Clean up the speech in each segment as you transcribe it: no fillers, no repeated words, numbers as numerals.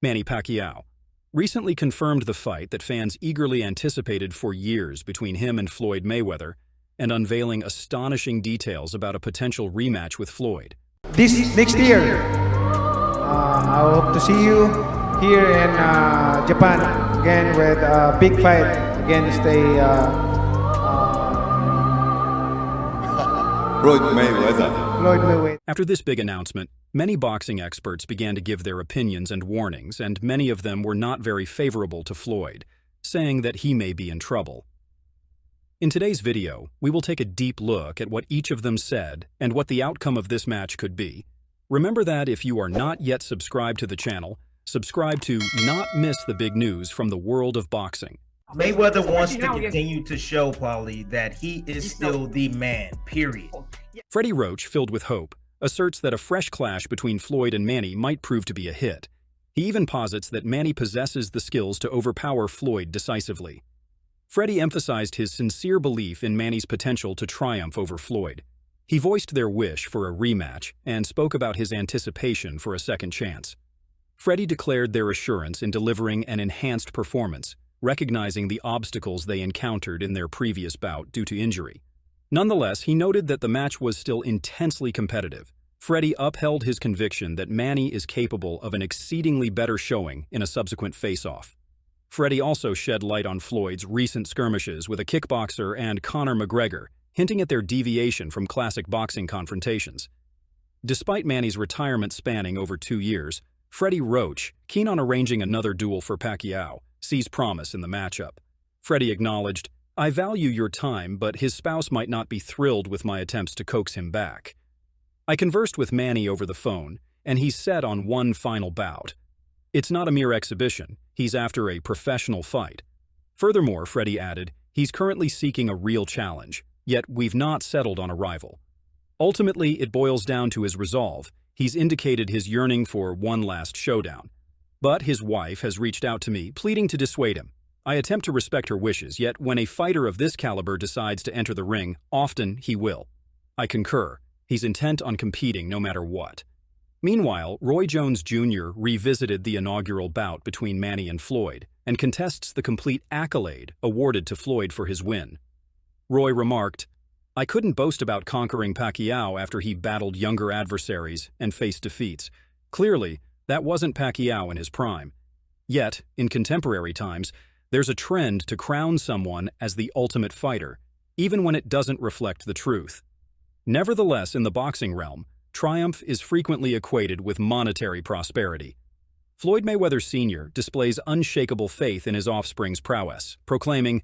Manny Pacquiao recently confirmed the fight that fans eagerly anticipated for years between him and Floyd Mayweather, and unveiling astonishing details about a potential rematch with Floyd. This next year, I hope to see you here in Japan again with a big fight against Floyd Mayweather. After this big announcement, many boxing experts began to give their opinions and warnings, and many of them were not very favorable to Floyd, saying that he may be in trouble. In today's video, we will take a deep look at what each of them said and what the outcome of this match could be. Remember that if you are not yet subscribed to the channel, subscribe to not miss the big news from the world of boxing. Mayweather wants to continue to show, Paulie, that he is still the man, period. Freddie Roach, filled with hope, asserts that a fresh clash between Floyd and Manny might prove to be a hit. He even posits that Manny possesses the skills to overpower Floyd decisively. Freddie emphasized his sincere belief in Manny's potential to triumph over Floyd. He voiced their wish for a rematch and spoke about his anticipation for a second chance. Freddie declared their assurance in delivering an enhanced performance, recognizing the obstacles they encountered in their previous bout due to injury. Nonetheless, he noted that the match was still intensely competitive. Freddie upheld his conviction that Manny is capable of an exceedingly better showing in a subsequent face-off. Freddie also shed light on Floyd's recent skirmishes with a kickboxer and Conor McGregor, hinting at their deviation from classic boxing confrontations. Despite Manny's retirement spanning over 2 years, Freddie Roach, keen on arranging another duel for Pacquiao, sees promise in the matchup. Freddie acknowledged, "I value your time, but his spouse might not be thrilled with my attempts to coax him back. I conversed with Manny over the phone, and he's set on one final bout. It's not a mere exhibition, he's after a professional fight." Furthermore, Freddie added, he's currently seeking a real challenge, yet we've not settled on a rival. Ultimately, it boils down to his resolve. He's indicated his yearning for one last showdown. But his wife has reached out to me, pleading to dissuade him. I attempt to respect her wishes, yet when a fighter of this caliber decides to enter the ring, often he will. I concur. He's intent on competing no matter what. Meanwhile, Roy Jones Jr. revisited the inaugural bout between Manny and Floyd and contests the complete accolade awarded to Floyd for his win. Roy remarked, "I couldn't boast about conquering Pacquiao after he battled younger adversaries and faced defeats. Clearly, that wasn't Pacquiao in his prime. Yet, in contemporary times, there's a trend to crown someone as the ultimate fighter, even when it doesn't reflect the truth. Nevertheless, in the boxing realm, triumph is frequently equated with monetary prosperity." Floyd Mayweather Sr. displays unshakable faith in his offspring's prowess, proclaiming,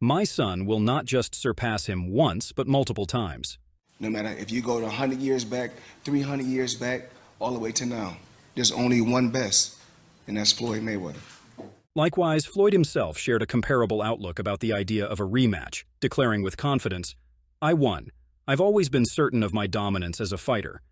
"My son will not just surpass him once, but multiple times." No matter if you go to 100 years back, 300 years back, all the way to now, there's only one best, and that's Floyd Mayweather. Likewise, Floyd himself shared a comparable outlook about the idea of a rematch, declaring with confidence, "I won. I've always been certain of my dominance as a fighter.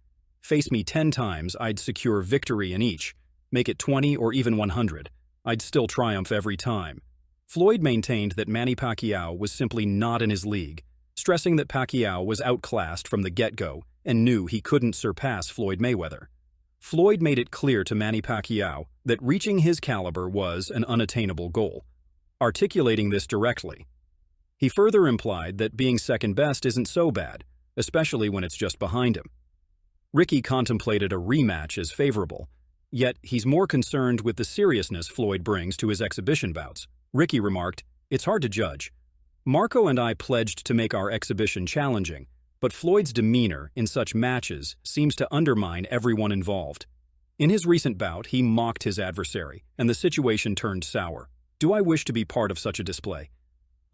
Face me 10 times, I'd secure victory in each. Make it 20 or even 100. I'd still triumph every time." Floyd maintained that Manny Pacquiao was simply not in his league, stressing that Pacquiao was outclassed from the get-go and knew he couldn't surpass Floyd Mayweather. Floyd made it clear to Manny Pacquiao that reaching his caliber was an unattainable goal, articulating this directly. He further implied that being second best isn't so bad, especially when it's just behind him. Ricky contemplated a rematch as favorable, yet he's more concerned with the seriousness Floyd brings to his exhibition bouts. Ricky remarked, "It's hard to judge. Marco and I pledged to make our exhibition challenging, but Floyd's demeanor in such matches seems to undermine everyone involved. In his recent bout, he mocked his adversary, and the situation turned sour. Do I wish to be part of such a display?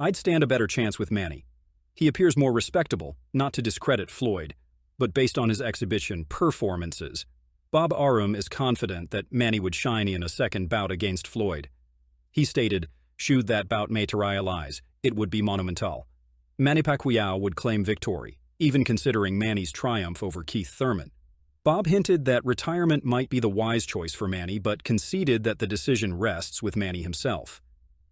I'd stand a better chance with Manny. He appears more respectable, not to discredit Floyd, but based on his exhibition performances. Bob Arum is confident that Manny would shine in a second bout against Floyd. He stated, should that bout materialize, it would be monumental. Manny Pacquiao would claim victory, even considering Manny's triumph over Keith Thurman. Bob hinted that retirement might be the wise choice for Manny, but conceded that the decision rests with Manny himself.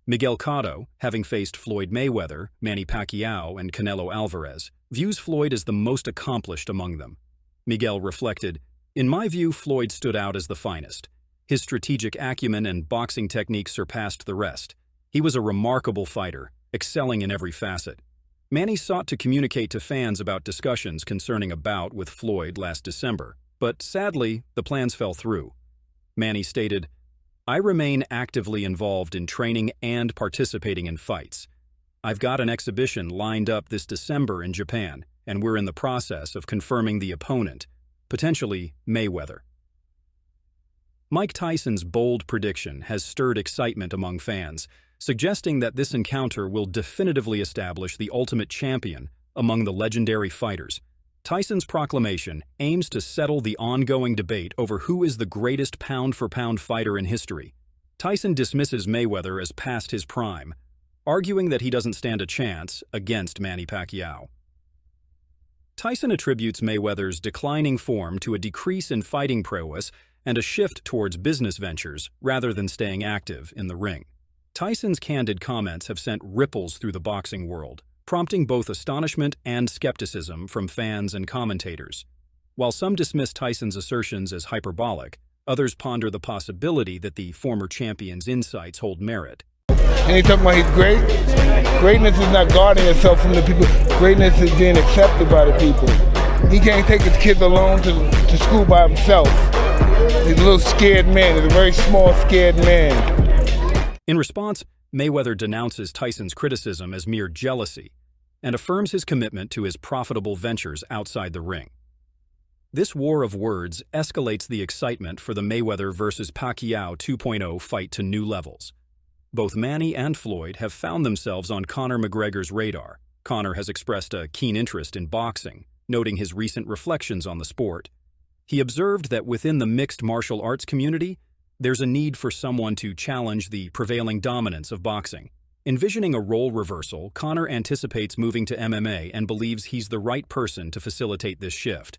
Miguel Cotto, having faced Floyd Mayweather, Manny Pacquiao, and Canelo Alvarez, views Floyd as the most accomplished among them. Miguel reflected, "In my view, Floyd stood out as the finest. His strategic acumen and boxing technique surpassed the rest. He was a remarkable fighter, excelling in every facet. Manny sought to communicate to fans about discussions concerning a bout with Floyd last December, but sadly, the plans fell through. Manny stated, "I remain actively involved in training and participating in fights. I've got an exhibition lined up this December in Japan, and we're in the process of confirming the opponent, potentially Mayweather." Mike Tyson's bold prediction has stirred excitement among fans, suggesting that this encounter will definitively establish the ultimate champion among the legendary fighters. Tyson's proclamation aims to settle the ongoing debate over who is the greatest pound-for-pound fighter in history. Tyson dismisses Mayweather as past his prime, arguing that he doesn't stand a chance against Manny Pacquiao. Tyson attributes Mayweather's declining form to a decrease in fighting prowess and a shift towards business ventures rather than staying active in the ring. Tyson's candid comments have sent ripples through the boxing world, prompting both astonishment and skepticism from fans and commentators. While some dismiss Tyson's assertions as hyperbolic, others ponder the possibility that the former champion's insights hold merit. And he's talking about he's great. Greatness is not guarding yourself from the people. Greatness is being accepted by the people. He can't take his kids alone to school by himself. He's a little scared man. He's a very small, scared man. In response, Mayweather denounces Tyson's criticism as mere jealousy and affirms his commitment to his profitable ventures outside the ring. This war of words escalates the excitement for the Mayweather vs. Pacquiao 2.0 fight to new levels. Both Manny and Floyd have found themselves on Conor McGregor's radar. Conor has expressed a keen interest in boxing, noting his recent reflections on the sport. He observed that within the mixed martial arts community, there's a need for someone to challenge the prevailing dominance of boxing. Envisioning a role reversal, Conor anticipates moving to MMA and believes he's the right person to facilitate this shift.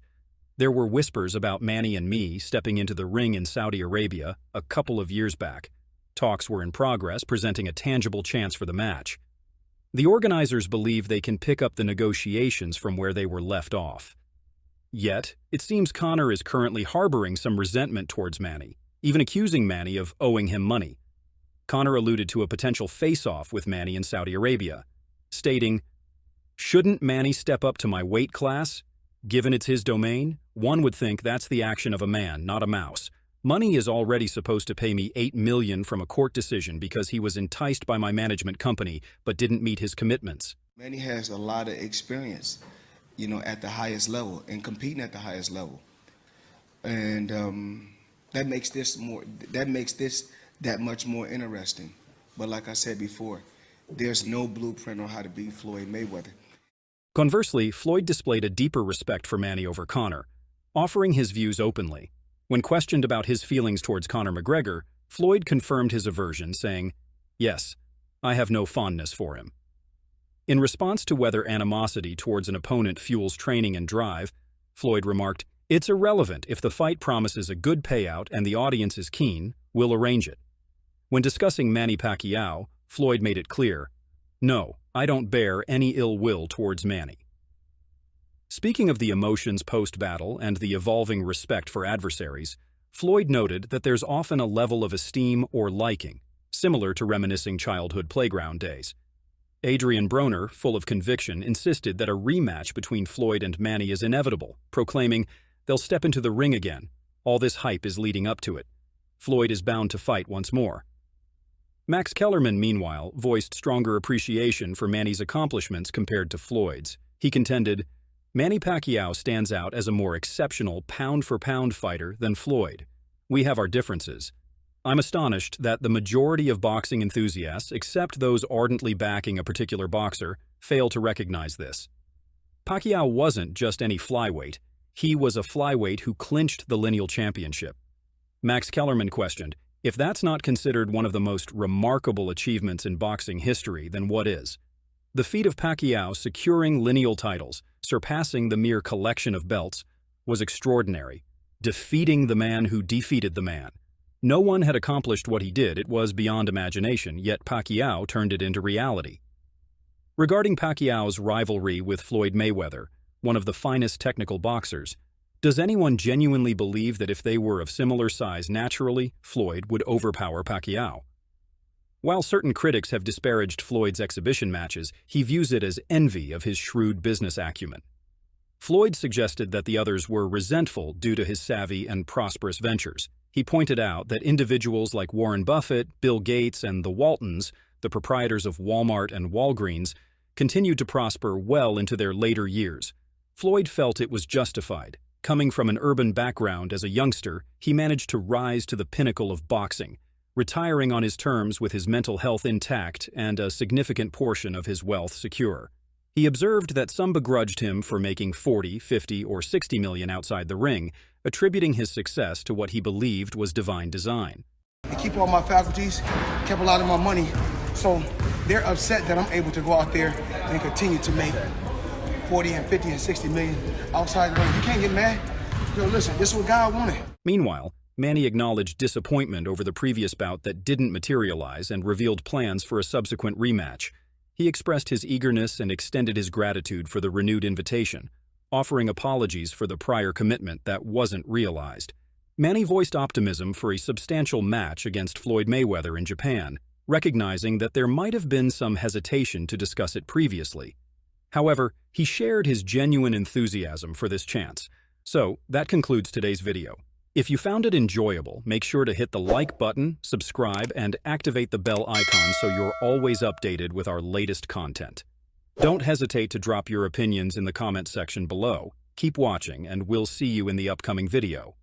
There were whispers about Manny and me stepping into the ring in Saudi Arabia a couple of years back. Talks were in progress, presenting a tangible chance for the match. The organizers believe they can pick up the negotiations from where they were left off. Yet, it seems Conor is currently harboring some resentment towards Manny, even accusing Manny of owing him money. Conor alluded to a potential face-off with Manny in Saudi Arabia, stating, "Shouldn't Manny step up to my weight class? Given it's his domain, one would think that's the action of a man, not a mouse. Money is already supposed to pay me $8 million from a court decision because he was enticed by my management company but didn't meet his commitments." Manny has a lot of experience, at the highest level and competing at the highest level. And that makes this that much more interesting. But like I said before, there's no blueprint on how to beat Floyd Mayweather. Conversely, Floyd displayed a deeper respect for Manny over Conor, offering his views openly. When questioned about his feelings towards Conor McGregor, Floyd confirmed his aversion, saying, "Yes, I have no fondness for him." In response to whether animosity towards an opponent fuels training and drive, Floyd remarked, "It's irrelevant if the fight promises a good payout and the audience is keen, we'll arrange it." When discussing Manny Pacquiao, Floyd made it clear, "No, I don't bear any ill will towards Manny." Speaking of the emotions post-battle and the evolving respect for adversaries, Floyd noted that there's often a level of esteem or liking, similar to reminiscing childhood playground days. Adrian Broner, full of conviction, insisted that a rematch between Floyd and Manny is inevitable, proclaiming, "They'll step into the ring again. All this hype is leading up to it. Floyd is bound to fight once more." Max Kellerman, meanwhile, voiced stronger appreciation for Manny's accomplishments compared to Floyd's. He contended, "Manny Pacquiao stands out as a more exceptional pound-for-pound fighter than Floyd. We have our differences. I'm astonished that the majority of boxing enthusiasts, except those ardently backing a particular boxer, fail to recognize this." Pacquiao wasn't just any flyweight. He was a flyweight who clinched the lineal championship. Max Kellerman questioned, "If that's not considered one of the most remarkable achievements in boxing history, then what is?" The feat of Pacquiao securing lineal titles, surpassing the mere collection of belts, was extraordinary, defeating the man who defeated the man. No one had accomplished what he did. It was beyond imagination, yet Pacquiao turned it into reality. Regarding Pacquiao's rivalry with Floyd Mayweather, one of the finest technical boxers, Does anyone genuinely believe that if they were of similar size naturally, Floyd would overpower Pacquiao? While certain critics have disparaged Floyd's exhibition matches, he views it as envy of his shrewd business acumen. Floyd suggested that the others were resentful due to his savvy and prosperous ventures. He pointed out that individuals like Warren Buffett, Bill Gates, and the Waltons, the proprietors of Walmart and Walgreens, continued to prosper well into their later years. Floyd felt it was justified. Coming from an urban background as a youngster, he managed to rise to the pinnacle of boxing, retiring on his terms with his mental health intact and a significant portion of his wealth secure. He observed that some begrudged him for making 40, 50, or 60 million outside the ring, attributing his success to what he believed was divine design. I keep all my faculties, kept a lot of my money, so they're upset that I'm able to go out there and continue to make 40 and 50 and 60 million outside the ring. You can't get mad. Yo, listen, this is what God wanted. Meanwhile, Manny acknowledged disappointment over the previous bout that didn't materialize and revealed plans for a subsequent rematch. He expressed his eagerness and extended his gratitude for the renewed invitation, offering apologies for the prior commitment that wasn't realized. Manny voiced optimism for a substantial match against Floyd Mayweather in Japan, recognizing that there might have been some hesitation to discuss it previously. However, he shared his genuine enthusiasm for this chance. So, that concludes today's video. If you found it enjoyable, make sure to hit the like button, subscribe, and activate the bell icon so you're always updated with our latest content. Don't hesitate to drop your opinions in the comment section below. Keep watching, and we'll see you in the upcoming video.